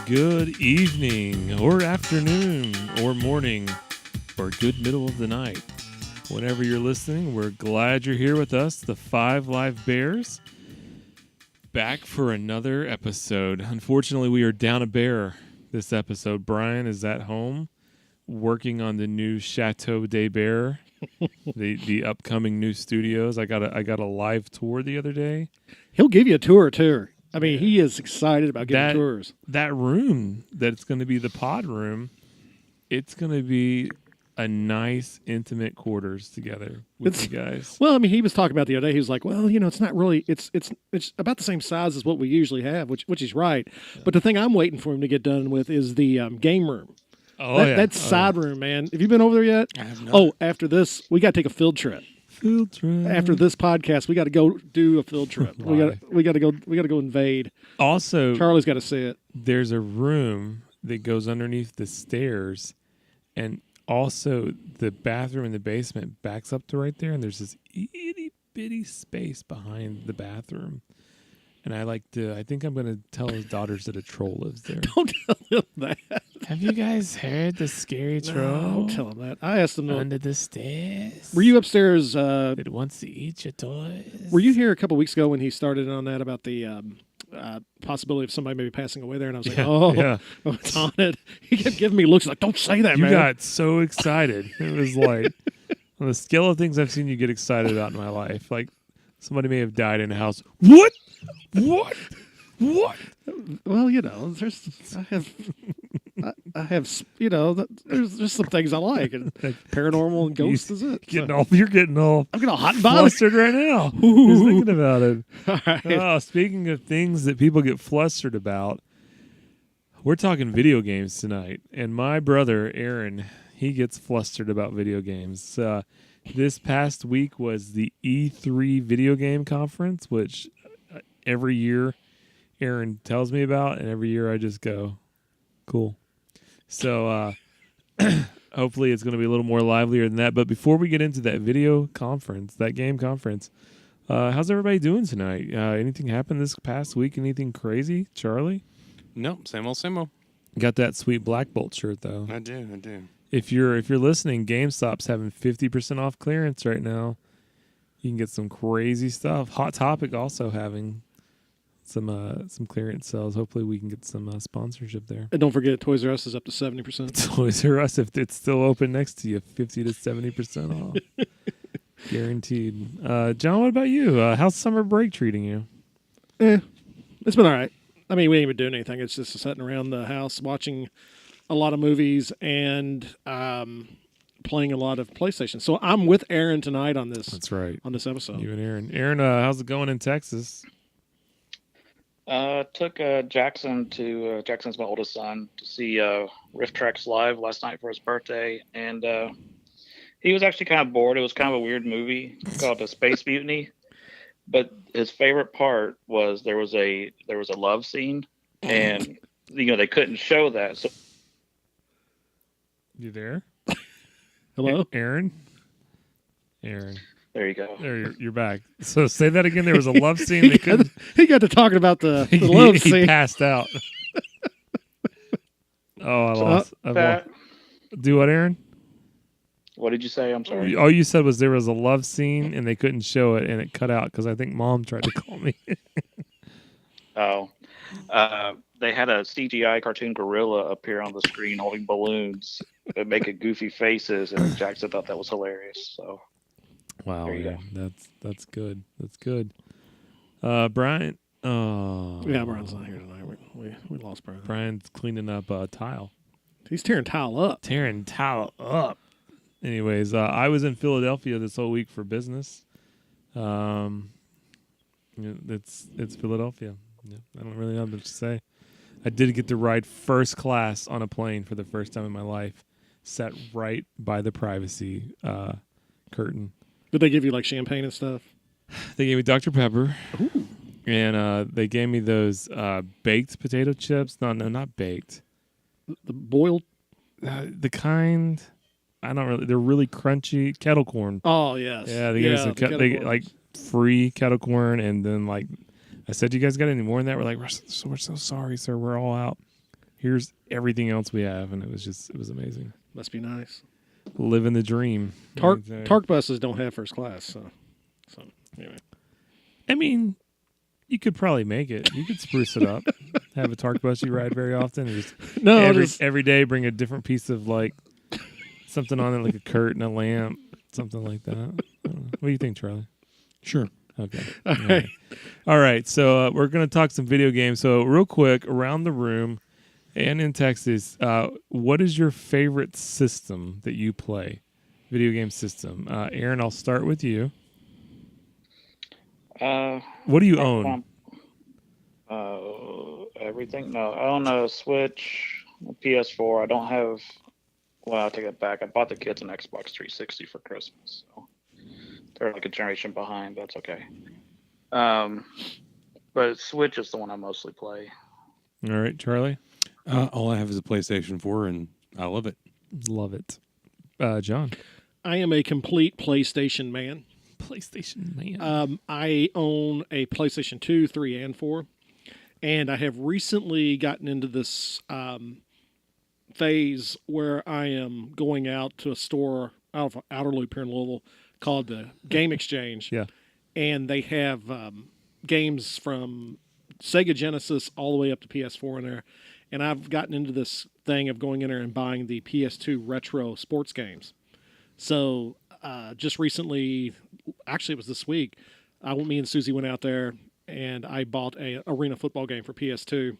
Good evening, or afternoon, or morning, or good middle of the night. Whenever you're listening, we're glad you're here with us, the Five Live Bears, back for another episode. Unfortunately, we are down a bear this episode. Brian is at home working on the new Chateau des Bears, the upcoming new studios. I got a live tour the other day. He'll give you a tour too. I mean, he is excited about giving tours. That room that's going to be the pod room, it's going to be a nice, intimate quarters together with you guys. Well, I mean, he was talking about the other day. He was like, "Well, it's not really. It's about the same size as what we usually have," which he's right. But the thing I'm waiting for him to get done with is the game room. That side room, man. Have you been over there yet? I have not. Oh, after this, we got to take a field trip. After this podcast, we got to go do a field trip. we got to go invade. Also, Charlie's got to see it. There's a room that goes underneath the stairs, and also the bathroom in the basement backs up to right there, and there's this itty bitty space behind the bathroom. And I think I'm going to tell his daughters that a troll lives there. Don't tell him that. Have you guys heard the scary troll? No, don't tell him that. I asked him under the stairs. Were you upstairs? It wants to eat your toys. Were you here a couple weeks ago when he started on that about the possibility of somebody maybe passing away there? And I was like, it's on it. He kept giving me looks like, don't say that, man. You got so excited. It was like, on the scale of things I've seen you get excited about in my life, like somebody may have died in a house. What? Well, I have, there's some things I like, and paranormal and ghosts is it. You're getting all I'm getting all hot and bothered flustered right now. Just thinking about it. All right. Oh, speaking of things that people get flustered about, we're talking video games tonight, and my brother Aaron, he gets flustered about video games. This past week was the E3 video game conference, which every year Aaron tells me about, and every year I just go, cool. So hopefully it's going to be a little more livelier than that. But before we get into that video conference, that game conference, how's everybody doing tonight? Anything happened this past week? Anything crazy, Charlie? No, same old. Got that sweet Black Bolt shirt though. I do. If you're listening, GameStop's having 50% off clearance right now. You can get some crazy stuff. Hot Topic also having some clearance sales. Hopefully we can get some sponsorship there. And don't forget, Toys R Us is up to 70%. Toys R Us, if it's still open next to you, 50 to 70% off. Guaranteed. John, what about you? How's summer break treating you? It's been all right. I mean, we ain't been doing anything. It's just sitting around the house watching a lot of movies and playing a lot of PlayStation. So I'm with Aaron tonight on this. That's right. On this episode. You and Aaron. Aaron, how's it going in Texas? Took Jackson's my oldest son, to see Rift Tracks live last night for his birthday, and he was actually kind of bored. It was kind of a weird movie called The Space Mutiny, but his favorite part was there was a love scene, and they couldn't show that. So, you there? Hello, Aaron. There you go. There, you're back. So say that again. There was a love scene. He got to talking about the love scene. He passed out. Oh, I lost. Do what, Aaron? What did you say? I'm sorry. All you said was there was a love scene and they couldn't show it, and it cut out because I think Mom tried to call me. They had a CGI cartoon gorilla appear on the screen holding balloons and making goofy faces, and Jackson thought that was hilarious. So. Wow, that's good. That's good. Brian. Oh, yeah, Brian's not here tonight. We lost Brian. Brian's cleaning up tile. He's tearing tile up. Anyways, I was in Philadelphia this whole week for business. It's Philadelphia. Yeah, I don't really have much to say. I did get to ride first class on a plane for the first time in my life. Sat right by the privacy curtain. Did they give you like champagne and stuff? They gave me Dr. Pepper. Ooh. And they gave me those baked potato chips. No, not baked. The boiled? The kind, I don't really, they're really crunchy. Kettle corn. Oh, yes. Yeah, they gave us like free kettle corn. And then like, I said, you guys got any more than that? We're like, we're so sorry, sir. We're all out. Here's everything else we have, and it was amazing. Must be nice. Living the dream. Tark buses don't have first class, so anyway. I mean, you could probably make it. You could spruce it up. Have a Tark bus you ride very often. And just every day bring a different piece of like something on it, like a curtain, a lamp, something like that. What do you think, Charlie? Sure. Okay. All right. So we're going to talk some video games. So real quick, around the room and in Texas, what is your favorite system that you play? Video game system. Aaron, I'll start with you. What do you own? Everything. No, I own a Switch, a PS4. I don't have. Well, I'll take it back. I bought the kids an Xbox 360 for Christmas, so they're like a generation behind. But that's okay. But Switch is the one I mostly play. All right, Charlie. All I have is a PlayStation 4, and I love it. Love it. John. I am a complete PlayStation man. PlayStation man. I own a PlayStation 2, 3, and 4. And I have recently gotten into this phase where I am going out to a store out of Outer Loop here in Louisville called the Game Exchange. Yeah. And they have games from Sega Genesis all the way up to PS4 in there. And I've gotten into this thing of going in there and buying the PS2 retro sports games. So just recently, actually it was this week, me and Susie went out there and I bought a arena football game for PS2,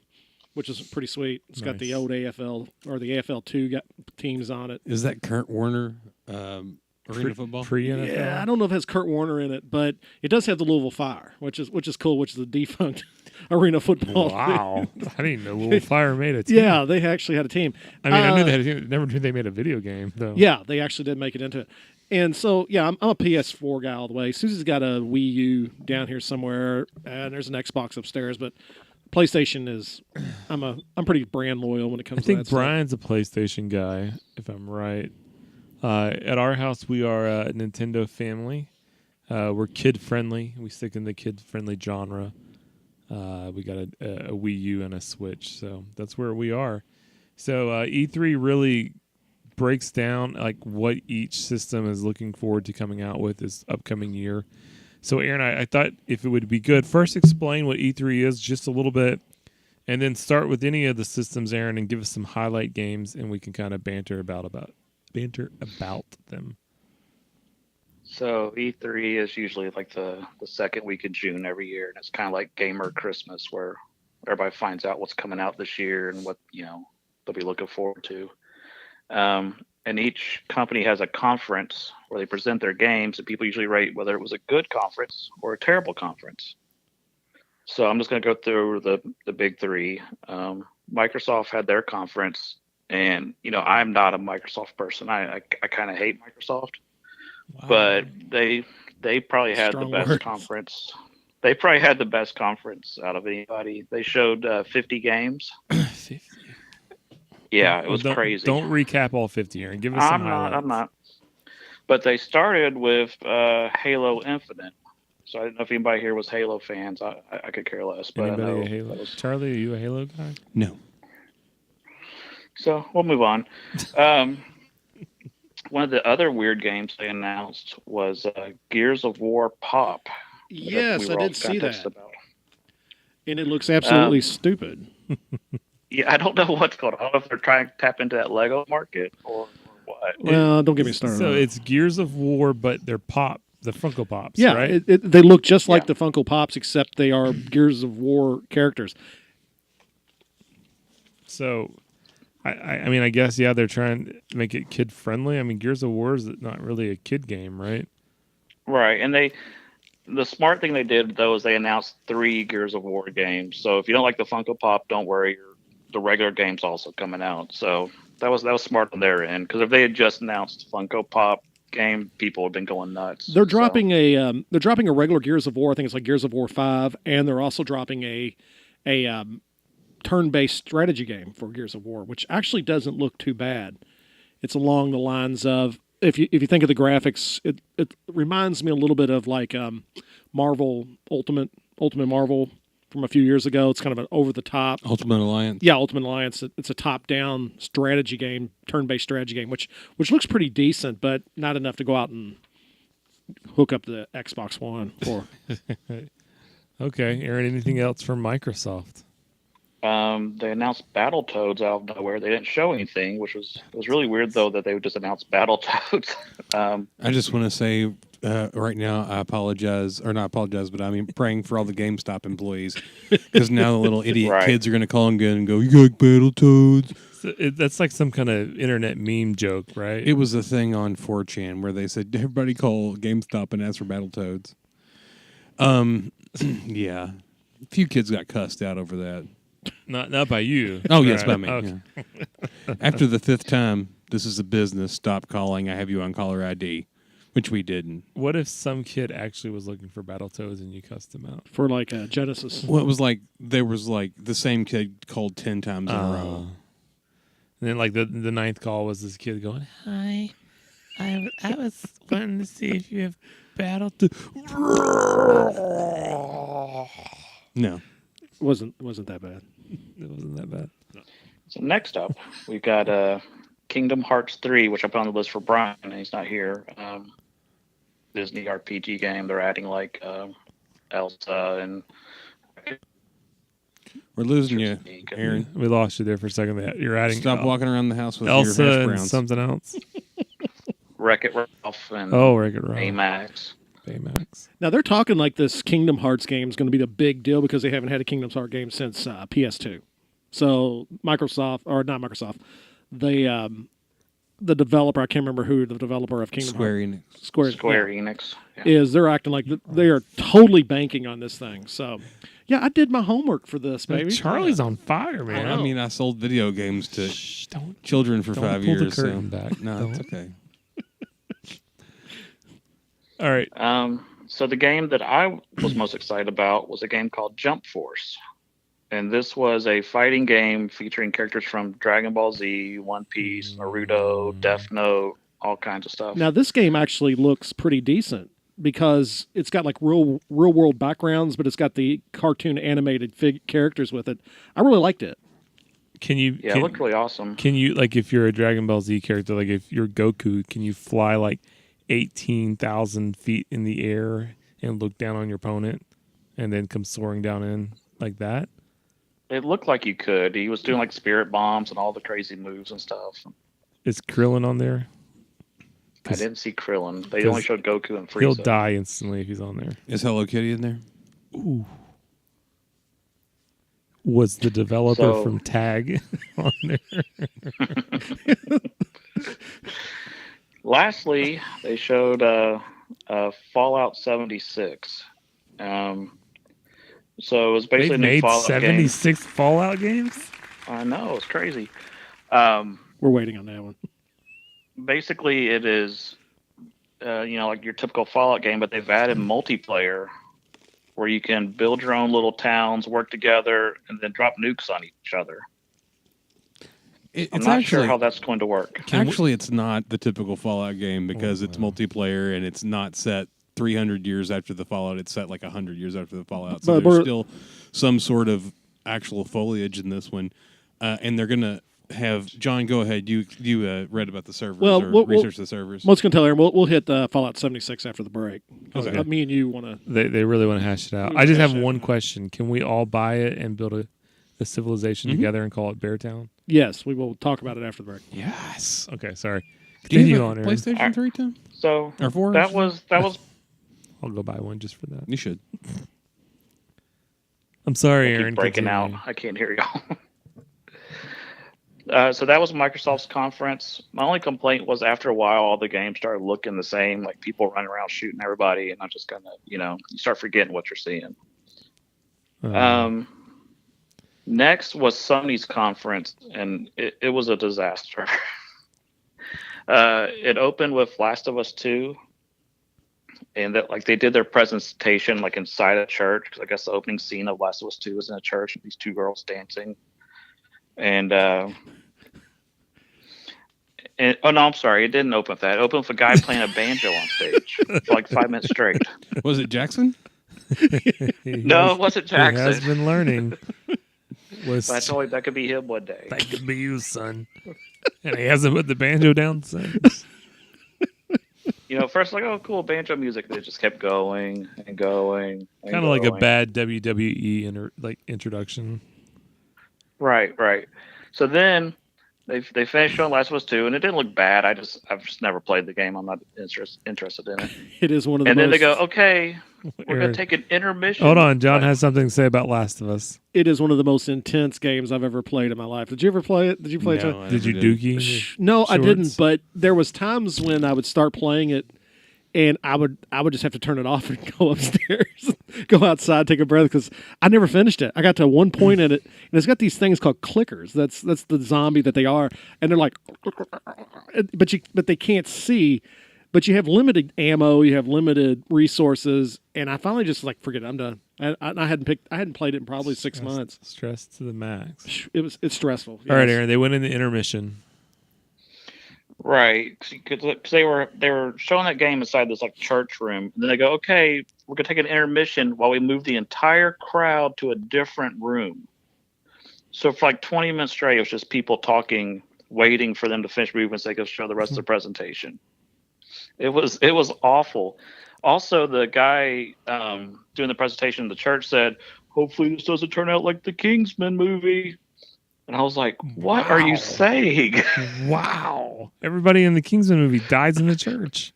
which is pretty sweet. It's got the old AFL or the AFL2 teams on it. Is that Kurt Warner arena football? Pre-NFL? Yeah, I don't know if it has Kurt Warner in it, but it does have the Louisville Fire, which is cool, which is a defunct arena football. Wow. I didn't know Louisville Fire made a team. Yeah, they actually had a team. I mean, I knew they had a team. Never knew they made a video game, though. Yeah, they actually did make it into it. And so, yeah, I'm a PS4 guy all the way. Susie's got a Wii U down here somewhere, and there's an Xbox upstairs, but PlayStation is I'm pretty brand loyal when it comes to that. I think Brian's a PlayStation guy, if I'm right. At our house, we are a Nintendo family. We're kid friendly. We stick in the kid friendly genre. We got a Wii U and a Switch, so that's where we are. So E3 really breaks down like what each system is looking forward to coming out with this upcoming year. So Aaron, I thought if it would be good, first explain what E3 is just a little bit, and then start with any of the systems, Aaron, and give us some highlight games, and we can kind of banter about them. So E3 is usually like the second week of June every year, and it's kind of like Gamer Christmas, where everybody finds out what's coming out this year and what they'll be looking forward to. And each company has a conference where they present their games, and people usually rate whether it was a good conference or a terrible conference. So I'm just going to go through the big three. Microsoft had their conference, and I'm not a Microsoft person. I kind of hate Microsoft, but they probably had the best conference. They probably had the best conference out of anybody. They showed 50 games. 50. Yeah, it was crazy. Don't recap all 50 here and give us some highlights. I'm not. But they started with Halo Infinite. So I don't know if anybody here was Halo fans. I could care less. But anybody a Halo? Charlie, are you a Halo guy? No. So we'll move on. One of the other weird games they announced was Gears of War Pop. Yes, I did see that. And it looks absolutely stupid. Yeah, I don't know what's going on. I don't know if they're trying to tap into that Lego market or what. Well, don't get me started. So it's Gears of War, but they're the Funko Pops, yeah, right? They look just like the Funko Pops, except they are Gears of War characters. So, I mean, I guess, yeah, they're trying to make it kid-friendly. I mean, Gears of War is not really a kid game, right? Right, and the smart thing they did, though, is they announced 3 Gears of War games. So if you don't like the Funko Pop, don't worry. The regular game's also coming out. So that was smart on their end, because if they had just announced Funko Pop game, people would have been going nuts. They're dropping a regular Gears of War. I think it's like Gears of War 5, and they're also dropping a turn-based strategy game for Gears of War, which actually doesn't look too bad. It's along the lines of, if you think of the graphics, it reminds me a little bit of like Marvel Ultimate Marvel, from a few years ago. It's kind of an over-the-top. Ultimate Alliance. Yeah, Ultimate Alliance. It's a top-down strategy game, turn-based strategy game, which looks pretty decent, but not enough to go out and hook up the Xbox One for. Okay, Aaron, anything else from Microsoft? They announced Battletoads out of nowhere. They didn't show anything, which was really weird though that they would just announce Battletoads. I just want to say right now, I apologize, or not apologize, but I mean praying for all the GameStop employees because now the little idiot Right. kids are going to call again and go, "You got Battletoads." So that's like some kind of internet meme joke, right? It was a thing on 4chan where they said everybody call GameStop and ask for Battletoads. Yeah, a few kids got cussed out over that. Not by you. Oh yes, Right. by me. Okay. Yeah. After the 5th time, this is a business. Stop calling. I have you on caller ID, which we didn't. What if some kid actually was looking for Battletoads and you cussed him out? For like a Genesis. Well, it was like there was like the same kid called 10 times in a row. And then like the ninth call was this kid going, "Hi, I was wanting to see if you have Battletoads." No. Wasn't that bad. It wasn't that bad. So next up, we've got Kingdom Hearts 3, which I put on the list for Brian, and he's not here. Disney RPG game. They're adding like Elsa and We're losing you, Aaron. We lost you there for a second. You're adding Stop walking around the house with Elsa your hash and browns. something else. Wreck-It Ralph and Wreck-It Ralph. Baymax. Baymax. Now they're talking like this Kingdom Hearts game is going to be the big deal because they haven't had a Kingdom Hearts game since PS2. So Microsoft, or not Microsoft, the developer, I can't remember who the developer of Kingdom Square Hearts, Enix. Square Enix. Yeah. is they're acting like they are totally banking on this thing. So yeah, I did my homework for this, baby. Charlie's on fire, man. I mean, I sold video games to Don't children for don't 5 pull the years. curtain so. back. No, it's Don't. okay. All right. So the game that I was most excited about was a game called Jump Force. And this was a fighting game featuring characters from Dragon Ball Z, One Piece, Naruto, Death Note, all kinds of stuff. Now this game actually looks pretty decent because it's got like real world backgrounds, but it's got the cartoon animated characters with it. I really liked it. Can you? Yeah, it looked really awesome. Can you, like, if you're a Dragon Ball Z character, like if you're Goku, can you fly like 18,000 feet in the air and look down on your opponent and then come soaring down in like that? It looked like you could. He was doing like spirit bombs and all the crazy moves and stuff. Is Krillin on there? I didn't see Krillin. They 'cause only showed Goku and Frieza. He'll die instantly if he's on there. Is Hello Kitty in there? Was the developer So- from Tag on there? Lastly, they showed Fallout 76. So it was basically They've a new made Fallout 76 Fallout games? game. I know, it's crazy. We're waiting on that one. Basically, it is, like your typical Fallout game, but they've added multiplayer where you can build your own little towns, work together, and then drop nukes on each other. I'm It's not actually, sure how that's going to work. actually, it's not the typical Fallout game because it's multiplayer and it's not set 300 years after the Fallout. It's set like 100 years after the Fallout. So But there's we're- still some sort of actual foliage in this one. And they're going to have, John, go ahead. You read about the servers Well, or we'll- research the servers. What's going to tell Aaron? We'll hit Fallout 76 after the break. 'Cause, Okay. me and you want to. They really want to hash it out. We I just hash have it one out. question. Can we all buy it and build a civilization together and call it Beartown? Yes, we will talk about it after the break. Yes. Okay, sorry. Do you Continue have on, a Aaron. PlayStation 3, Tim? So Or 4? that was I'll go buy one just for that. You should. I'm sorry, keep Aaron. breaking out. continue. I can't hear y'all. So that was Microsoft's conference. My only complaint was after a while, all the games started looking the same, like people running around shooting everybody, and I'm just kind of, you start forgetting what you're seeing. Next was Sony's conference, and it was a disaster. It opened with Last of Us 2, and that like they did their presentation like inside a church, because I guess the opening scene of Last of Us 2 was in a church with these two girls dancing. And oh no, I'm sorry, it didn't open with that. It opened with a guy playing a banjo on stage for like 5 minutes straight. Was it Jackson? No, it wasn't He has Jackson. been learning. But I told him that could be him one day. That could be you, son. And he hasn't put the banjo down since. First like, oh, cool banjo music. They just kept going and going. Kind of like a bad WWE introduction. Right. So then they finished showing Last of Us 2, and it didn't look bad. I've just never played the game. I'm not interested in it. It is one of the And then they go, okay, we're Aaron, gonna take an intermission. Hold on, John has something to say about Last of Us. It is one of the most intense games I've ever played in my life. Did you ever play it? Did you play it? No, I Did you never did. dookie? No, I Shorts? didn't. But there was times when I would start playing it, and I would just have to turn it off and go upstairs, go outside, take a breath, because I never finished it. I got to one point in it, and it's got these things called clickers. That's the zombie that they are, and they're like, but they can't see. But you have limited ammo, you have limited resources, and I finally just like forget it. I'm done. I hadn't played it in probably 6 months. Stress to the max. It's stressful. All right, yes. Aaron. They went into intermission. Right, because they were showing that game inside this like church room, and then they go, okay, we're gonna take an intermission while we move the entire crowd to a different room. So for like 20 minutes straight, it was just people talking, waiting for them to finish moving so they could show the rest of the presentation. It was awful. Also, the guy doing the presentation in the church said, hopefully this doesn't turn out like the Kingsman movie. And I was like, what are you saying? Wow. Everybody in the Kingsman movie dies in the church.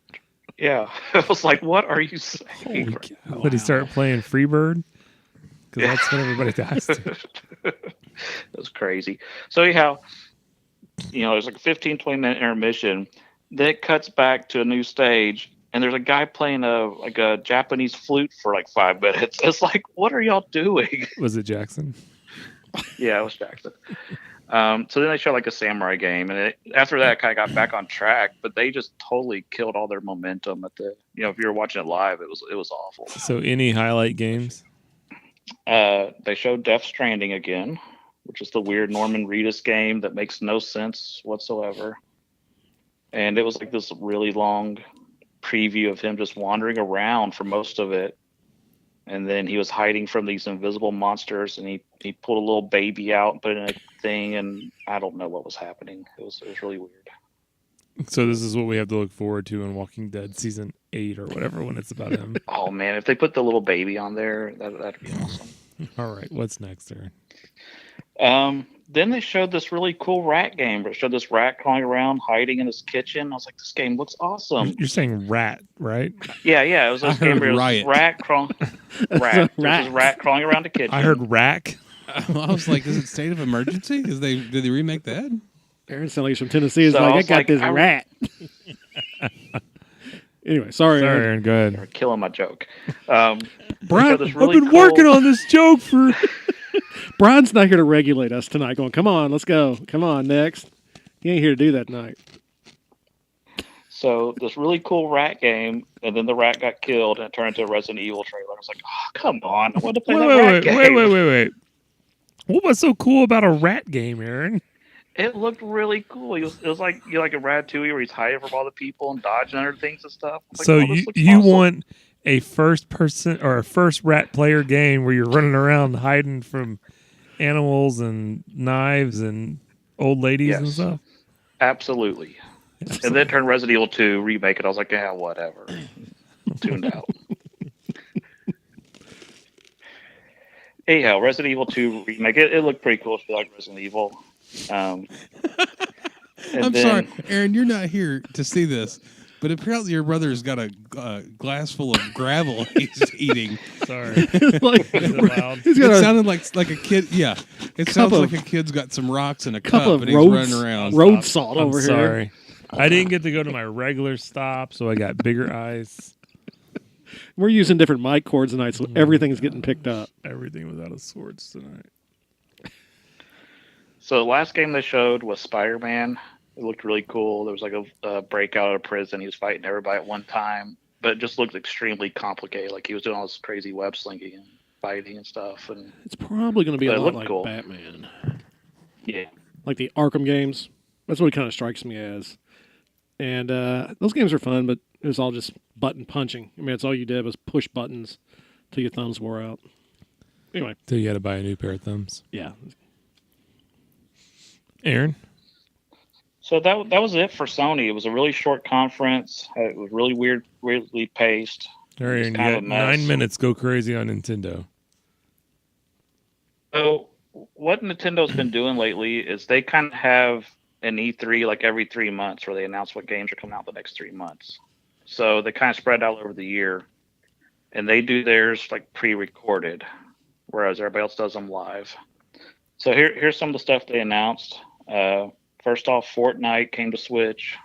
Yeah. I was like, what are you saying? Holy cow. Did he start playing Freebird? Because that's what everybody dies to. It was crazy. So anyhow, there's like a 15-20 minute intermission. Then it cuts back to a new stage, and there's a guy playing a Japanese flute for like 5 minutes. It's like, what are y'all doing? Was it Jackson? Yeah, it was Jackson. So then they showed like a samurai game, and after that, it kind of got back on track. But they just totally killed all their momentum at the. If you were watching it live, it was awful. So any highlight games? They showed Death Stranding again, which is the weird Norman Reedus game that makes no sense whatsoever. And it was like this really long preview of him just wandering around for most of it. And then he was hiding from these invisible monsters, and he pulled a little baby out and put it in a thing, and I don't know what was happening. It was really weird. So this is what we have to look forward to in Walking Dead season 8 or whatever when it's about him. Oh man, if they put the little baby on there, that'd be awesome. All right, what's next, Aaron? Then they showed this really cool rat game. It showed this rat crawling around, hiding in this kitchen. I was like, this game looks awesome. You're saying rat, right? Yeah. It was this game where it was Riot. rat crawling around the kitchen. I heard rack. I was like, is it state of emergency? Did they remake that? Aaron sounds like he's from Tennessee. He's So like, I I was got like, this rat. Anyway, sorry. Sorry, Aaron. Aaron, go ahead. They're killing my joke. Brian, this I've really been cool- working on this joke for... Brian's not here to regulate us tonight. Going, come on, let's go. Come on, next. He ain't here to do that tonight. So this really cool rat game, and then the rat got killed, and it turned into a Resident Evil trailer. I was like, oh, come on. I want to play that rat game. Wait. What was so cool about a rat game, Aaron? It looked really cool. It was like like a Ratatouille where he's hiding from all the people and dodging under things and stuff. I was like, So oh, this looks you awesome. want a first person or a first rat player game where you're running around hiding from animals and knives and old ladies and Yes. stuff? Absolutely. And then turned Resident Evil 2, remake it. I was like, yeah, whatever. Tuned out. Anyhow, Resident Evil 2 remake. It looked pretty cool. If you like Resident Evil. And I'm then- sorry, Aaron, you're not here to see this, but apparently your brother's got a glass full of gravel he's eating. Sorry. Like, Is it loud? he's It got a sounded like a kid. Yeah, it sounds of- like a kid's got some rocks in a cup cup of and he's running around. road salt I'm over here. sorry. I didn't get to go to my regular stop, so I got bigger eyes. We're using different mic cords tonight, so everything's getting picked up. Everything was out of sorts tonight. So the last game they showed was Spider-Man. It looked really cool. There was like a breakout out of prison. He was fighting everybody at one time, but it just looked extremely complicated. Like he was doing all this crazy web slinging and fighting and stuff. And It's probably going to be But a it lot looked like cool. Batman, yeah, like the Arkham games. That's what it kind of strikes me as. And those games are fun, but it was all just button punching. I mean, it's all you did was push buttons till your thumbs wore out. Anyway, So you had to buy a new pair of thumbs. yeah. Aaron? So that was it for Sony. It was a really short conference. It was really weirdly paced. All right, It's and kind you of got a mess. 9 minutes. Go crazy on Nintendo. So what Nintendo's been doing lately is they kind of have an E3 like every 3 months where they announce what games are coming out the next 3 months. So they kind of spread out over the year, and they do theirs like pre-recorded, whereas everybody else does them live. So here's some of the stuff they announced. First off, Fortnite came to Switch,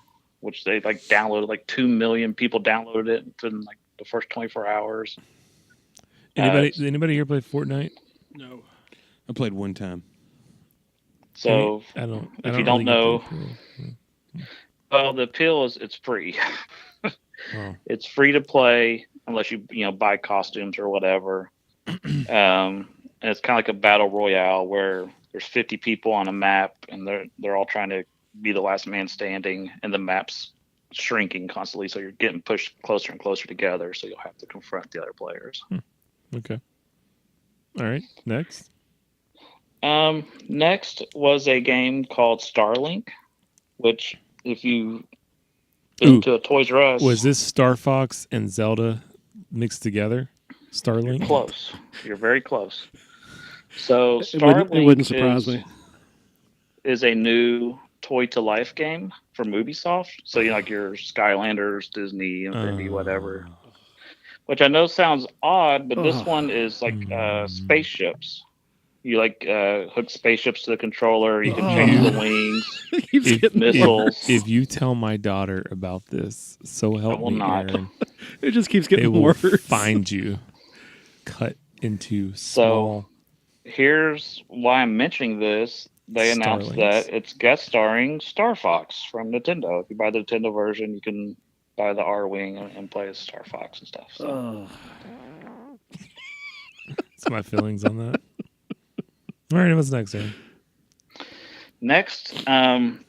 which they like downloaded. Like 2 million people downloaded it within like the first 24 hours. Anybody here play Fortnite? No. I played one time. So I don't. if I you don't don't really know, get the appeal. well, the appeal is it's free. Oh. It's free to play unless you buy costumes or whatever. And it's kind of like a battle royale where there's 50 people on a map and they're all trying to be the last man standing, and the map's shrinking constantly, so you're getting pushed closer and closer together. So you'll have to confront the other players. Okay. All right. Next. Next was a game called Starlink, which if you been to a Toys R Us, Was this Star Fox and Zelda mixed together? Starlink. close. You're very close. So It wouldn't surprise Starlink me. is a new toy to life game from Ubisoft. So like your Skylanders, Disney, Infinity, whatever. Which I know sounds odd, but this one is like spaceships. You like hook spaceships to the controller. You can change the wings, It keeps getting missiles. If you tell my daughter about this, so help will me, not. Aaron, It just keeps they getting will worse. find you, cut into small. Here's why I'm mentioning this. They announced Starlinks. that it's guest starring Star Fox from Nintendo. If you buy the Nintendo version, you can buy the R-Wing and play as Star Fox and stuff. So. That's my feelings on that. All right, what's next, Aaron? Next,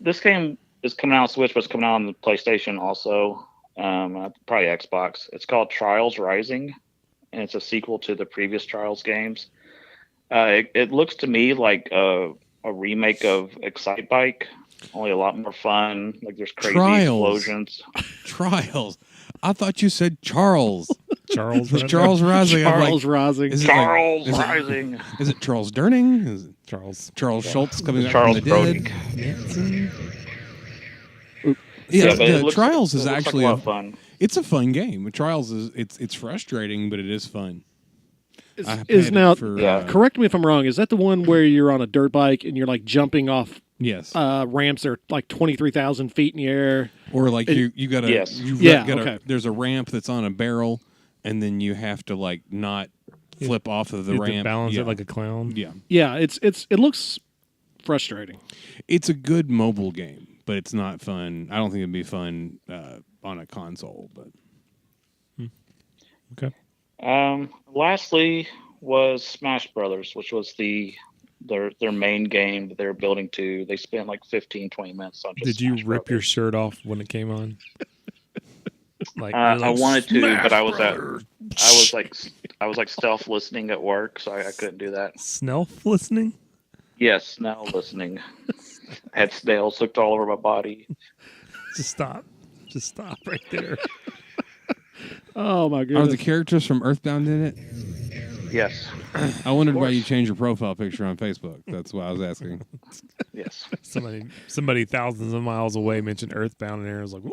this game is coming out on Switch, but it's coming out on the PlayStation also, probably Xbox. It's called Trials Rising, and it's a sequel to the previous Trials games. It looks to me like a remake of Excite Bike, only a lot more fun. Like there's crazy explosions. Trials. I thought you said Charles. Charles. Was Charles Rising? I'm Charles like, Rising. is it Charles like- is it- Rising. Is it Charles Durning? Is it Charles. Charles Schultz coming back Charles from the dead? Brody. Yeah, but it looks- Trials is it looks actually like a lot of fun. it's a fun game. Trials is it's frustrating, but it is fun. I have Is played now it for, Yeah. correct me if I'm wrong. Is that the one where you're on a dirt bike and you're like jumping off yes, ramps that are like 23,000 feet in the air? or like you gotta Yes. you've Yeah, gotta, okay. there's a ramp that's on a barrel, and then you have to like not flip off of the You have to ramp. balance yeah. it like a clown. yeah. Yeah, it looks frustrating. It's a good mobile game, but it's not fun. I don't think it'd be fun on a console. But Okay. Lastly was Smash Brothers, which was their main game that they were building to. They spent like 15, 20 minutes on just Did you Smash rip your Brothers. shirt off when it came on? Like, I wanted to, but I was Brothers. I was like stealth listening at work, so I couldn't do that. Snelf listening. Yes, now listening. I had snails hooked all over my body. Just stop. Just stop right there. Oh my are goodness! the characters from Earthbound in it? Yes, I wondered why you changed your profile picture on Facebook. That's why I was asking. yes. Somebody thousands of miles away mentioned Earthbound, and Aaron was like, "Whoa,"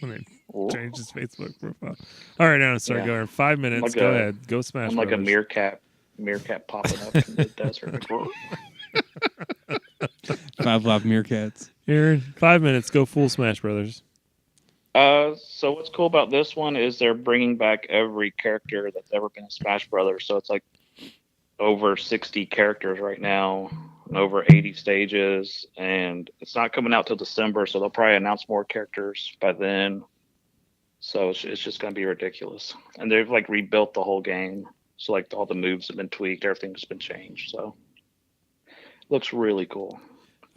when they Ooh. changed his Facebook profile. All right, now sorry, Yeah. go Aaron. 5 minutes. Like Go a- ahead. Go smash. I'm like a Brothers. meerkat popping up in the desert. 5 Live Meerkats. Aaron, 5 minutes. Go full Smash Brothers. So what's cool about this one is they're bringing back every character that's ever been in Smash Brothers. So it's like over 60 characters right now, and over 80 stages, and it's not coming out till December, so they'll probably announce more characters by then. So it's just going to be ridiculous. And they've like rebuilt the whole game, so like all the moves have been tweaked, everything's been changed. So looks really cool.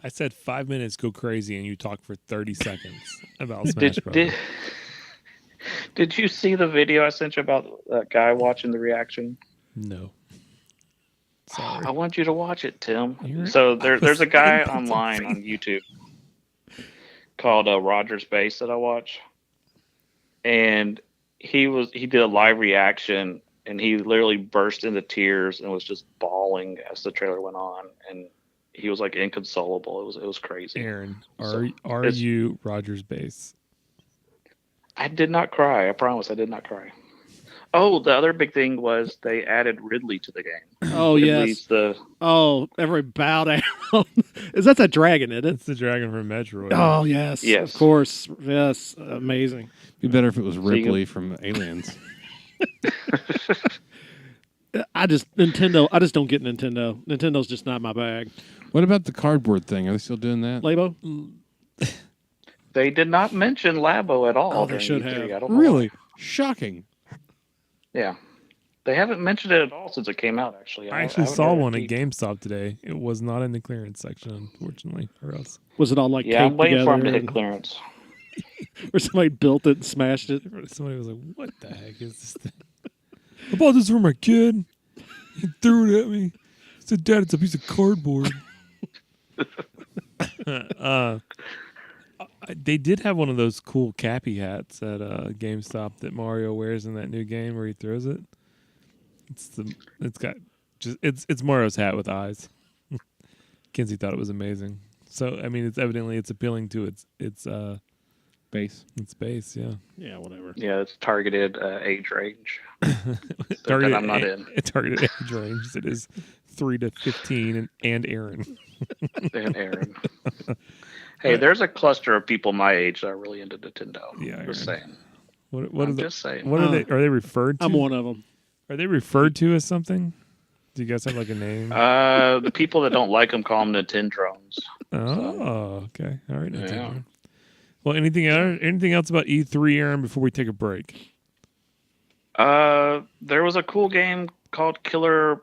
I said 5 minutes. Go crazy, and you talked for 30 seconds about Smash Brothers. Did you see the video I sent you about that guy watching the reaction? No. Sorry. I want you to watch it, Tim. You're- So there's a guy That's online on amazing. YouTube called Roger's Base that I watch, and he did a live reaction, and he literally burst into tears and was just bawling as the trailer went on, and he was like inconsolable. It was crazy. Aaron, So, are it's- you Rogers Base? I did not cry. I promise, I did not cry. Oh, the other big thing was they added Ridley to the game. Oh Ridley's yes. Every bow down. Is that a dragon? Isn't it? It's the dragon from Metroid. Oh yes. Yes. Of course. Yes. Amazing. Be better if it was you Ripley from Aliens. I just don't get Nintendo. Nintendo's just not my bag. What about the cardboard thing? Are they still doing that? Labo? They did not mention Labo at all. Oh, they during should E3. have. I don't know Really? Shocking. why. Yeah. They haven't mentioned it at all since it came out, actually. I actually haven't saw heard one at it. GameStop today. It was not in the clearance section, unfortunately, or else Was it all like Yeah, I'm taped waiting for him to together hit clearance. or somebody built it and smashed it? somebody was like, "What the heck is this thing?" I bought this for my kid. He threw it at me. He said, "Dad, it's a piece of cardboard." They did have one of those cool cappy hats at GameStop that Mario wears in that new game where he throws it. It's Mario's hat with eyes. Kinsey thought it was amazing. So I mean, it's appealing to its Base. base, yeah. Yeah, whatever. Yeah, it's targeted age range. Targeted, I'm not in. Targeted age range. It is 3 to 15, and Aaron. And Aaron. Hey, there's a cluster of people my age that are really into Nintendo. Yeah, Just Aaron. saying. What I'm are just saying. What are they? Are they referred to? I'm one of them. Are they referred to as something? Do you guys have like a name? The people that don't like them call them Nintendrones. Oh, okay. All right. Yeah. Nintendo. Well, anything else about E3, Aaron, before we take a break? There was a cool game called Killer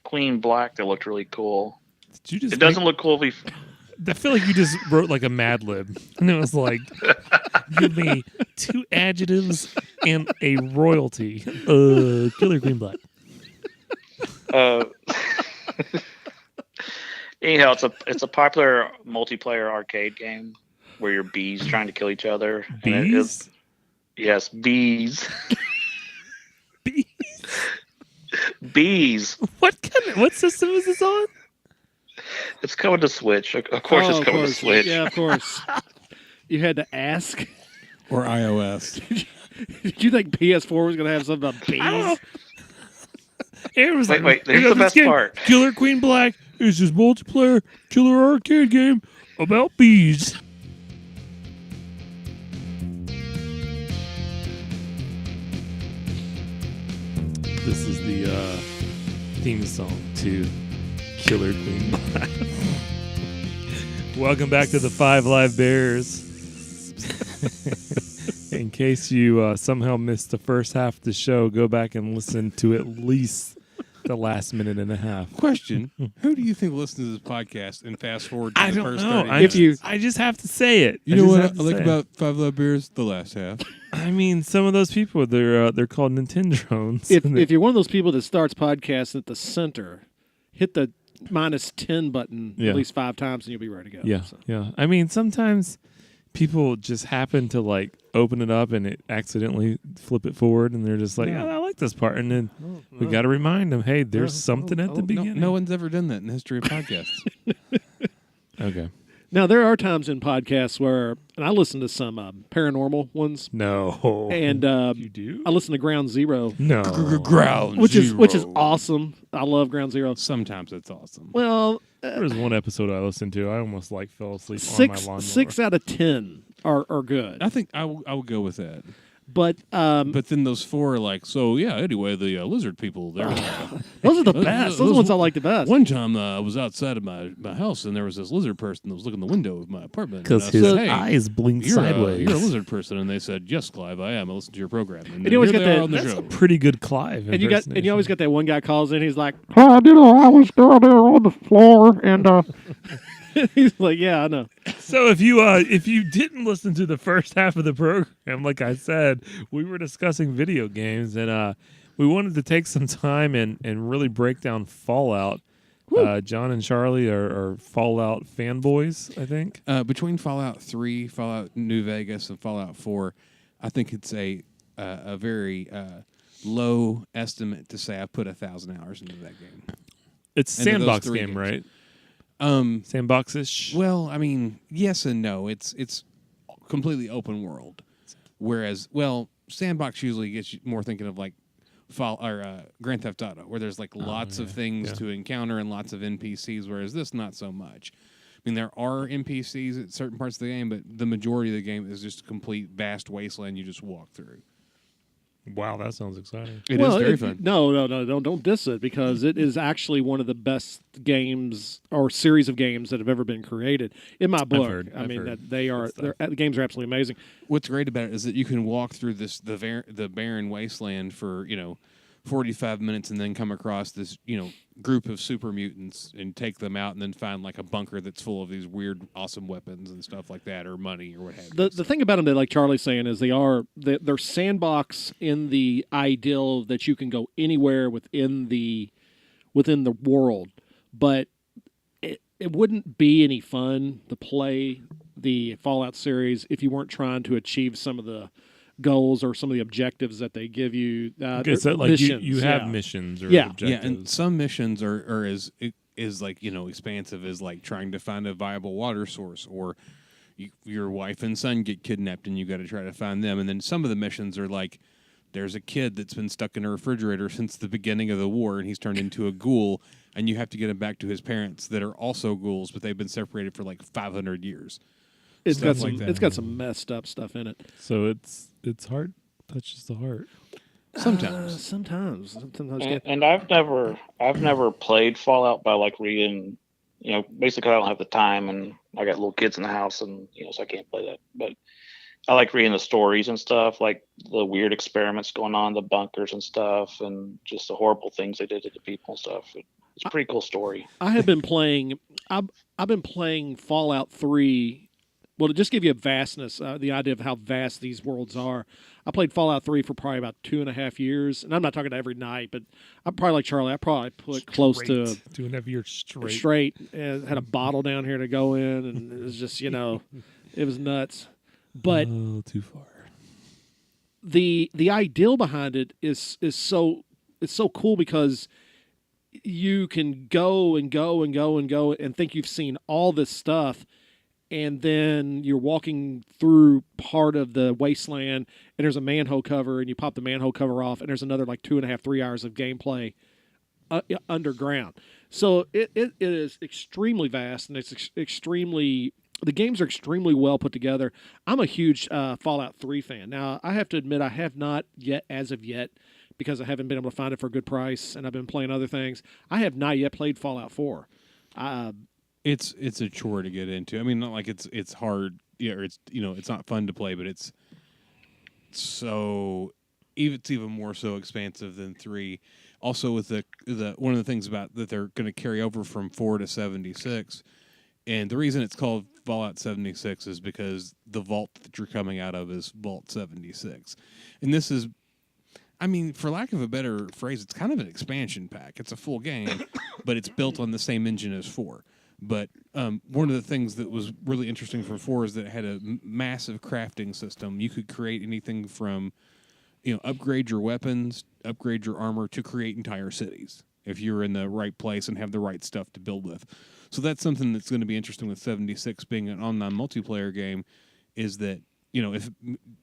Queen Black that looked really cool. Did you just? It doesn't look cool if I feel like you just wrote like a Mad Lib, and it was like, give me 2 adjectives and a royalty. Killer Queen Black. Anyhow, it's a popular multiplayer arcade game where you're bees trying to kill each other. And it is- Bees. yes, bees. Bees. Bees. What system is this on? It's coming to Switch. Of course, it's of coming to course. Switch. Yeah, of course. You had to ask. Or iOS. Did you think PS4 was going to have something about bees? I don't know. Aaron was Wait, like, there's "We got the this best game, part. Killer Queen Black is this multiplayer killer arcade game about bees." This is the theme song to Killer Queen Black. Welcome back to the Five Live Bears. In case you somehow missed the first half of the show, go back and listen to at least the last minute and a half. Question: who do you think listens to this podcast and fast forward to I the don't first know. 30 I minutes? just have to say it. You know what I like about Five Love Beers? The last half. I mean, some of those people, they're called Nintendrones. If you're one of those people that starts podcasts at the center, hit the -10 button Yeah. at least 5 times and you'll be ready to go. yeah, So. yeah. I mean, sometimes people just happen to like open it up and it accidentally flip it forward, and they're just like, Yeah. "Oh, I like this part," and then we got to remind them, "Hey, there's something at the No, beginning." no one's ever done that in the history of podcasts. Okay. Now, there are times in podcasts where, and I listen to some paranormal ones, No. and you do? I listen to Ground Zero, No. Ground which is Zero. awesome. I love Ground Zero. Sometimes it's awesome. Well, There was one episode I listened to. I almost like fell asleep on my lawnmower. 6 out of 10 are good, I think I will go with that. but But then those 4 are like, so yeah. Anyway, the lizard people. They're those are the best. Those are the ones I like the best. One time I was outside of my house and there was this lizard person that was looking in the window of my apartment. Because And I his said, hey, eyes blinked you're sideways. you're a lizard person, and they said, "Yes, Clive, I am. I listen to your program." And you always here get they are that- on the That's show. a pretty good Clive. And you always got that one guy calls in. He's like, I was down there on the floor, and he's like, yeah, I know. So if you didn't listen to the first half of the program, like I said, we were discussing video games, and we wanted to take some time and really break down Fallout. John and Charlie are Fallout fanboys, I think. Between Fallout 3, Fallout New Vegas, and Fallout 4, I think it's a very low estimate to say I put 1,000 hours into that game. It's a Into those sandbox three game, games. right? Sandbox-ish. Well, I mean, yes and no. It's completely open world. Whereas, well, sandbox usually gets you more thinking of like Grand Theft Auto, where there's like lots of things to encounter and lots of NPCs. Whereas this, not so much. I mean, there are NPCs at certain parts of the game, but the majority of the game is just a complete vast wasteland you just walk through. Wow, that sounds exciting. It is very fun. No, don't diss it because it is actually one of the best games or series of games that have ever been created in my book. I've heard that the games are absolutely amazing. What's great about it is that you can walk through the barren wasteland for 45 minutes and then come across this group of super mutants and take them out and then find like a bunker that's full of these weird awesome weapons and stuff like that, or money or what have you. The thing about them that, like Charlie's saying, is they're sandbox in the ideal that you can go anywhere within the world, but it wouldn't be any fun to play the Fallout series if you weren't trying to achieve some of the goals or some of the objectives that they give you. Okay, so like missions, you have missions or Yeah. objectives. Yeah, and some missions are as like expansive as like trying to find a viable water source, or your wife and son get kidnapped and you got to try to find them. And then some of the missions are like, there's a kid that's been stuck in a refrigerator since the beginning of the war and he's turned into a ghoul, and you have to get him back to his parents that are also ghouls, but they've been separated for like 500 years. It's got Stuff like that. it's got some messed up stuff in it. So it's heart touches the heart. Sometimes. And I've never played Fallout by like reading, basically I don't have the time and I got little kids in the house and so I can't play that. But I like reading the stories and stuff, like the weird experiments going on, the bunkers and stuff, and just the horrible things they did to the people and stuff. It's a pretty cool story. I have been playing. I've been playing Fallout 3. Well, to just give you a vastness, the idea of how vast these worlds are. I played Fallout 3 for probably about 2.5 years, and I'm not talking every night, but I'm probably like Charlie. I probably put close to 2.5 years straight. Straight, and had a bottle down here to go in, and it was just it was nuts. But too far. the ideal behind it is so cool because you can go and go and go and go and think you've seen all this stuff, and then you're walking through part of the wasteland and there's a manhole cover and you pop the manhole cover off and there's another like 2.5-3 hours of gameplay underground. So it is extremely vast, and it's the games are extremely well put together. I'm a huge Fallout 3 fan. Now, I have to admit I have not yet, as of yet, because I haven't been able to find it for a good price and I've been playing other things, I have not yet played Fallout 4. It's a chore to get into. I mean, not like it's hard, or it's it's not fun to play, but it's even more so expansive than 3. Also, with the one of the things about that they're going to carry over from 4 to 76, and the reason it's called Fallout 76 is because the vault that you're coming out of is Vault 76, and this is, I mean, for lack of a better phrase, it's kind of an expansion pack. It's a full game, but it's built on the same engine as 4. But one of the things that was really interesting for 4 is that it had a massive crafting system. You could create anything from, upgrade your weapons, upgrade your armor, to create entire cities if you're in the right place and have the right stuff to build with. So that's something that's going to be interesting with 76 being an online multiplayer game, is that, if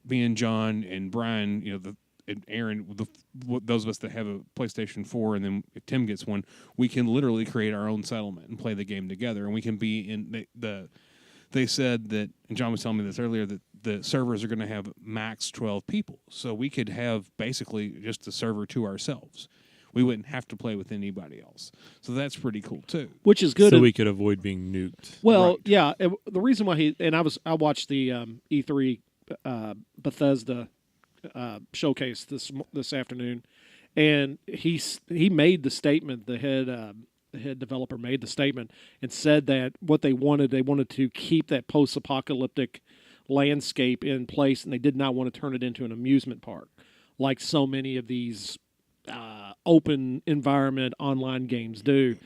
me and John and Brian, and Aaron, those of us that have a PlayStation 4, and then if Tim gets one, we can literally create our own settlement and play the game together. And we can be in they said that, and John was telling me this earlier, that the servers are going to have max 12 people. So we could have basically just the server to ourselves. We wouldn't have to play with anybody else. So that's pretty cool too. Which is good. So we could avoid being nuked. Well, Right. yeah. The reason why I watched the E3 Bethesda showcase this afternoon, and he made the statement, the head head developer made the statement and said that what they wanted to keep that post-apocalyptic landscape in place, and they did not want to turn it into an amusement park like so many of these open environment online games do.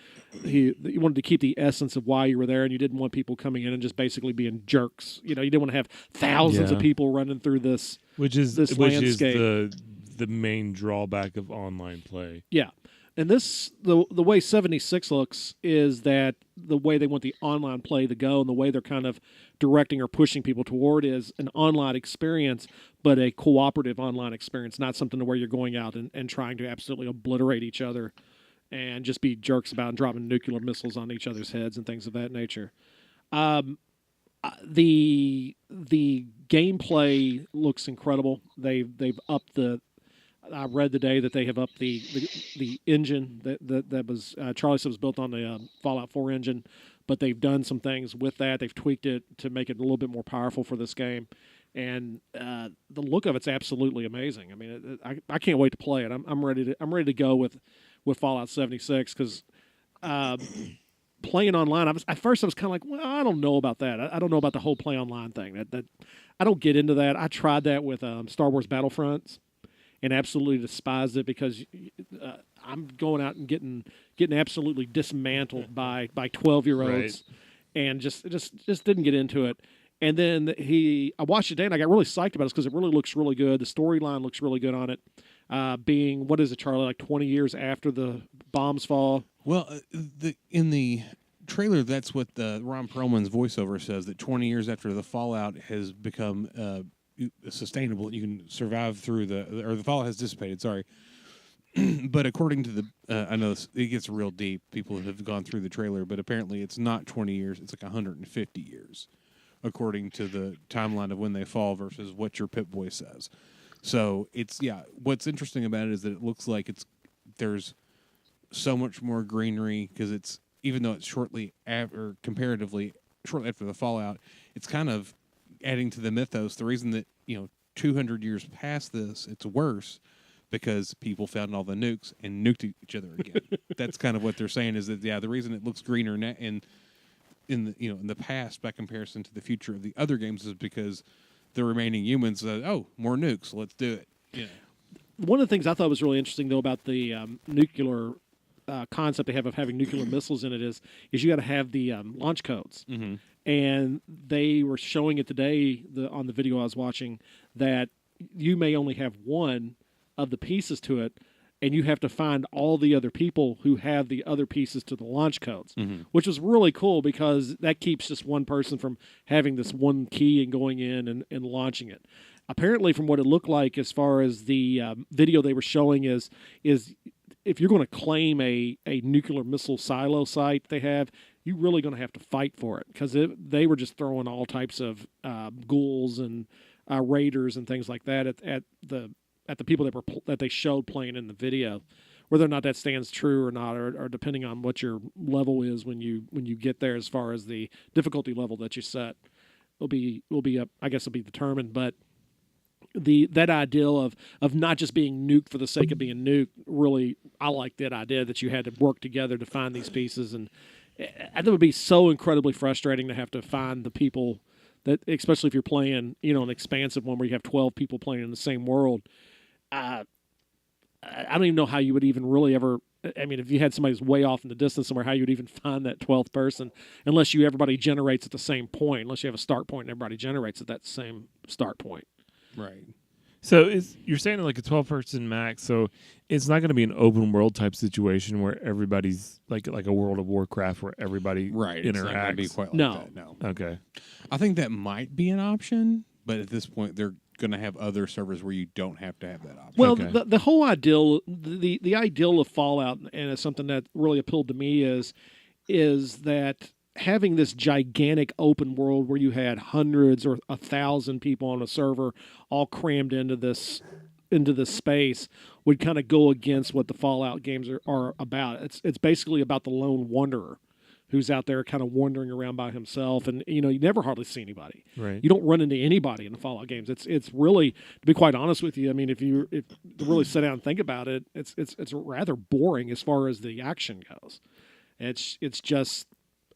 He wanted to keep the essence of why you were there, and you didn't want people coming in and just basically being jerks. You didn't want to have thousands of people running through this landscape. The main drawback of online play. Yeah. And the way 76 looks is that the way they want the online play to go and the way they're kind of directing or pushing people toward is an online experience, but a cooperative online experience, not something to where you're going out and trying to absolutely obliterate each other and just be jerks about and dropping nuclear missiles on each other's heads and things of that nature. The gameplay looks incredible. They've upped the. I read today that they have upped the engine that was Charlie said was built on the Fallout 4 engine, but they've done some things with that. They've tweaked it to make it a little bit more powerful for this game, and the look of it's absolutely amazing. I mean, I can't wait to play it. I'm ready to go with Fallout 76 because playing online. At first I was kind of like, well, I don't know about that. I don't know about the whole play online thing. That I don't get into that. I tried that with Star Wars Battlefronts. And absolutely despised it because I'm going out and getting absolutely dismantled by 12-year-olds, and just didn't get into it. And then I watched it today and I got really psyched about it because it really looks really good. The storyline looks really good on it. Being what is it, Charlie? Like 20 years after the bombs fall. Well, in the trailer, that's what Ron Perlman's voiceover says. That 20 years after the fallout has become sustainable, you can survive through the fallout has dissipated. Sorry, but according to the, I know it gets real deep. People have gone through the trailer, but apparently it's not 20 years. It's like 150 years, according to the timeline of when they fall versus what your Pip-Boy says. So what's interesting about it is that it looks like there's so much more greenery because it's, even though it's comparatively shortly after the fallout, it's kind of adding to the mythos. The reason that 200 years past this, it's worse because people found all the nukes and nuked each other again. That's kind of what they're saying is that the reason it looks greener in the past by comparison to the future of the other games is because the remaining humans said, "Oh, more nukes, let's do it." One of the things I thought was really interesting though about the nuclear concept they have of having nuclear missiles in it is you got to have the launch codes. Mm-hmm. And they were showing it today on the video I was watching that you may only have one of the pieces to it, and you have to find all the other people who have the other pieces to the launch codes, which was really cool because that keeps just one person from having this one key and going in and launching it. Apparently, from what it looked like as far as the video they were showing is if you're going to claim a nuclear missile silo site they have, you're really going to have to fight for it because they were just throwing all types of ghouls and raiders and things like that at the people that they showed playing in the video. Whether or not that stands true or not, or depending on what your level is when you get there, as far as the difficulty level that you set, will be up. I guess will be determined, but. That ideal of not just being nuked for the sake of being nuked, really, I like that idea that you had to work together to find these pieces, and I think it would be so incredibly frustrating to have to find the people that, especially if you're playing, an expansive one where you have 12 people playing in the same world. I don't even know how you would even really ever. I mean, if you had somebody who's way off in the distance somewhere, how you would even find that 12th person, unless everybody generates at the same point, unless you have a start point and everybody generates at that same start point. Right. So you're saying like a 12-person max, so it's not going to be an open world type situation where everybody's like a World of Warcraft where everybody interacts. It's not going to be quite like No. that. No. Okay. I think that might be an option, but at this point they're going to have other servers where you don't have to have that option. Well, Okay. the whole ideal, the ideal of Fallout, and it's something that really appealed to me is that having this gigantic open world where you had hundreds or 1,000 people on a server all crammed into this space would kind of go against what the Fallout games are about. It's basically about the lone wanderer who's out there kind of wandering around by himself, and you never hardly see anybody. Right. You don't run into anybody in the Fallout games. It's really, to be quite honest with you, I mean, if to really sit down and think about it, it's rather boring as far as the action goes. It's just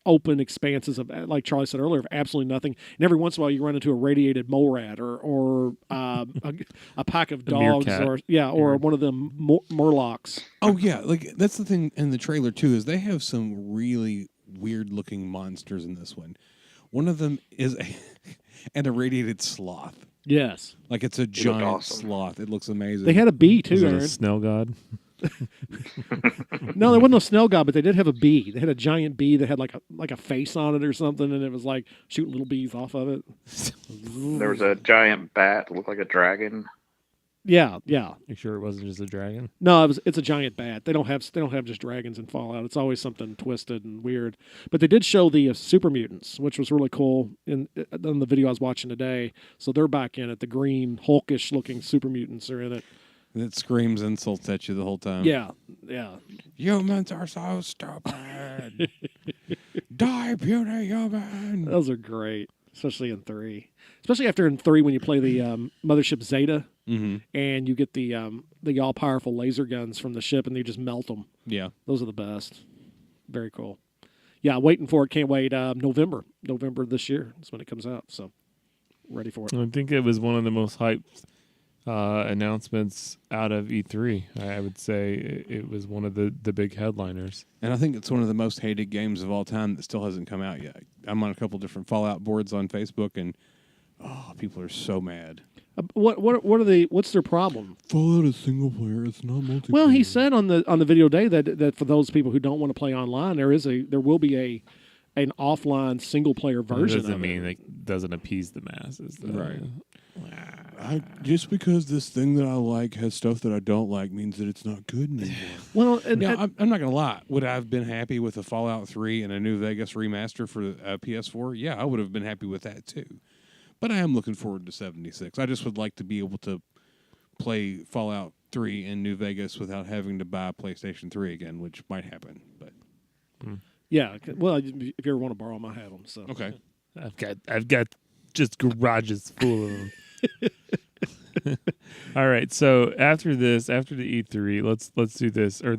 open expanses of, like Charlie said earlier, of absolutely nothing. And every once in a while, you run into a radiated mole rat or a pack of dogs, meerkat. or one of them murlocs. Oh yeah, like that's the thing in the trailer too, is they have some really weird looking monsters in this one. One of them is an irradiated sloth. Yes, Like it's a giant awesome. sloth. It looks amazing. they had a bee Was too, it a Aaron. Snell God? No, there wasn't no snail god, but they did have a bee. They had a giant bee that had like a face on it or something, and it was like shooting little bees off of it. There was a giant bat that looked like a dragon. Yeah. You sure it wasn't just a dragon? No, it's a giant bat. They don't have just dragons in Fallout. It's always something twisted and weird. But they did show the super mutants, which was really cool in the video I was watching today. So they're back in it. The green Hulkish looking super mutants are in it. It screams insults at you the whole time. Yeah. Humans are so stupid. Die, puny human. Those are great, especially in 3. Especially after in 3 when you play the Mothership Zeta and you get the all powerful laser guns from the ship and you just melt them. Yeah. Those are the best. Very cool. Yeah, waiting for it. Can't wait. November this year is when it comes out. So ready for it. I think it was one of the most hyped announcements out of E3. I would say it was one of the big headliners. And I think it's one of the most hated games of all time that still hasn't come out yet. I'm on a couple different Fallout boards on Facebook, and people are so mad. What's their problem? Fallout is single player. It's not multiplayer. Well, he said on the video day that for those people who don't want to play online, there will be an offline single player version. Doesn't of mean it. it doesn't appease the masses, though. Right. Just because this thing that I like has stuff that I don't like means that it's not good anymore. Well, Now, I'm not going to lie. Would I have been happy with a Fallout 3 and a New Vegas remaster for PS4? Yeah, I would have been happy with that too. But I am looking forward to 76. I just would like to be able to play Fallout 3 in New Vegas without having to buy a PlayStation 3 again, which might happen. But yeah. Well, if you ever want to borrow them, I have them. So okay. I've got just garages full of them. All right, so after the E3, let's do this. Or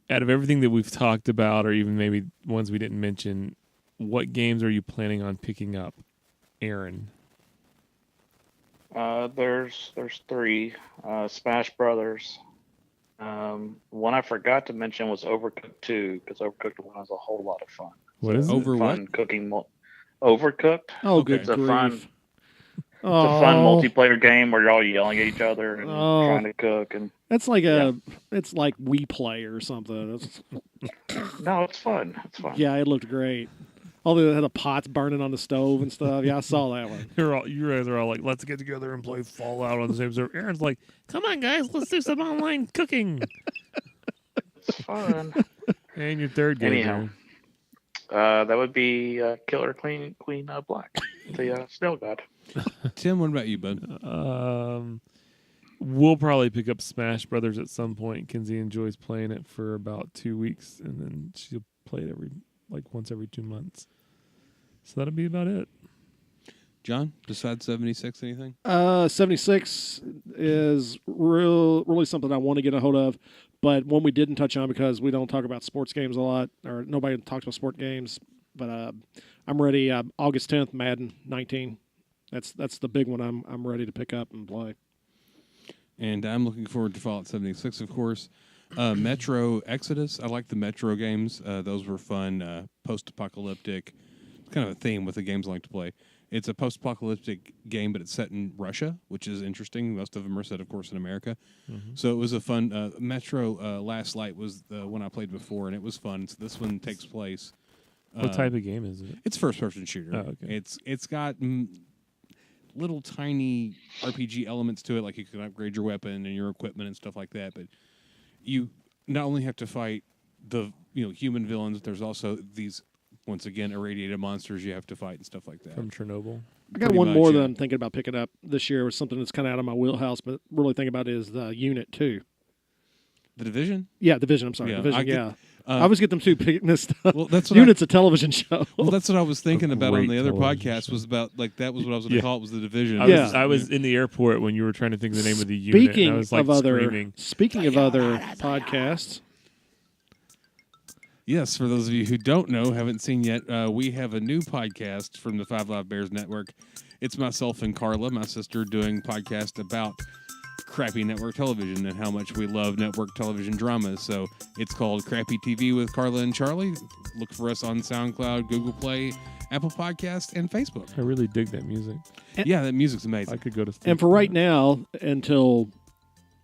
out of everything that we've talked about, or even maybe ones we didn't mention, what games are you planning on picking up, Aaron? There's 3. Smash Brothers. One I forgot to mention was Overcooked 2 because Overcooked 1 is a whole lot of fun. What is it? Over Fun what? cooking. Overcooked. Oh, Okay. good It's a grief. fun. It's a fun multiplayer game where you're all yelling at each other and trying to cook. And That's like it's like We Play or something. no, it's fun. It's fun. Yeah, it looked great. All the pots burning on the stove and stuff. Yeah, I saw that one. You guys are all like, let's get together and play Fallout on the same server. Aaron's like, come on, guys, let's do some online cooking. It's fun. And your third game. Anyhow. That would be Killer Queen Black, the Snail God. Tim, what about you, bud? We'll probably pick up Smash Brothers at some point. Kinsey enjoys playing it for about 2 weeks, and then she'll play it once every 2 months. So that'll be about it. John, besides 76, anything? 76 is really something I want to get a hold of, but one we didn't touch on because we don't talk about sports games a lot, or nobody talks about sport games. But I'm ready. August 10th, Madden 19. That's the big one. I'm ready to pick up and play. And I'm looking forward to Fallout 76, of course. Metro Exodus. I like the Metro games. Those were fun. Post-apocalyptic. It's kind of a theme with the games I like to play. It's a post-apocalyptic game, but it's set in Russia, which is interesting. Most of them are set, of course, in America. Mm-hmm. So it was a fun... Metro Last Light was the one I played before, and it was fun. So this one takes place... What type of game is it? It's first-person shooter. Oh, okay. It's got... little tiny RPG elements to it, like you can upgrade your weapon and your equipment and stuff like that. But you not only have to fight the human villains, there's also these once again irradiated monsters you have to fight and stuff like that. From Chernobyl. I got one more that I'm thinking about picking up this year. Was something that's kind of out of my wheelhouse, but really thinking about is the Unit 2. The Division? Yeah, Division. I'm sorry, Yeah, Division. I always get them two mixed up. Well, that's what Unit's a television show. Well, that's what I was thinking about on great the other television podcast. show. Was about that was what I was going to call it. Was the Division? I was in the airport when you were trying to think of the name of the unit. And I was like screaming. Speaking of other podcasts, Yes, for those of you who don't know, haven't seen yet, we have a new podcast from the Five Live Bears Network. It's myself and Carla, my sister, doing podcast about crappy network television and how much we love network television dramas. So it's called Crappy TV with Carla and Charlie. Look for us on SoundCloud, Google Play, Apple Podcasts, and Facebook. I really dig that music. Yeah, that music's amazing. I could go to sleep. And for right now, until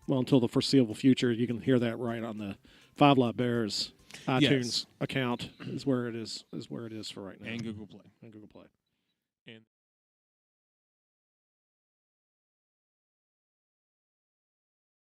the foreseeable future, you can hear that right on the Five Live Bears iTunes account is where it is for right now. And Google Play. And Google Play. And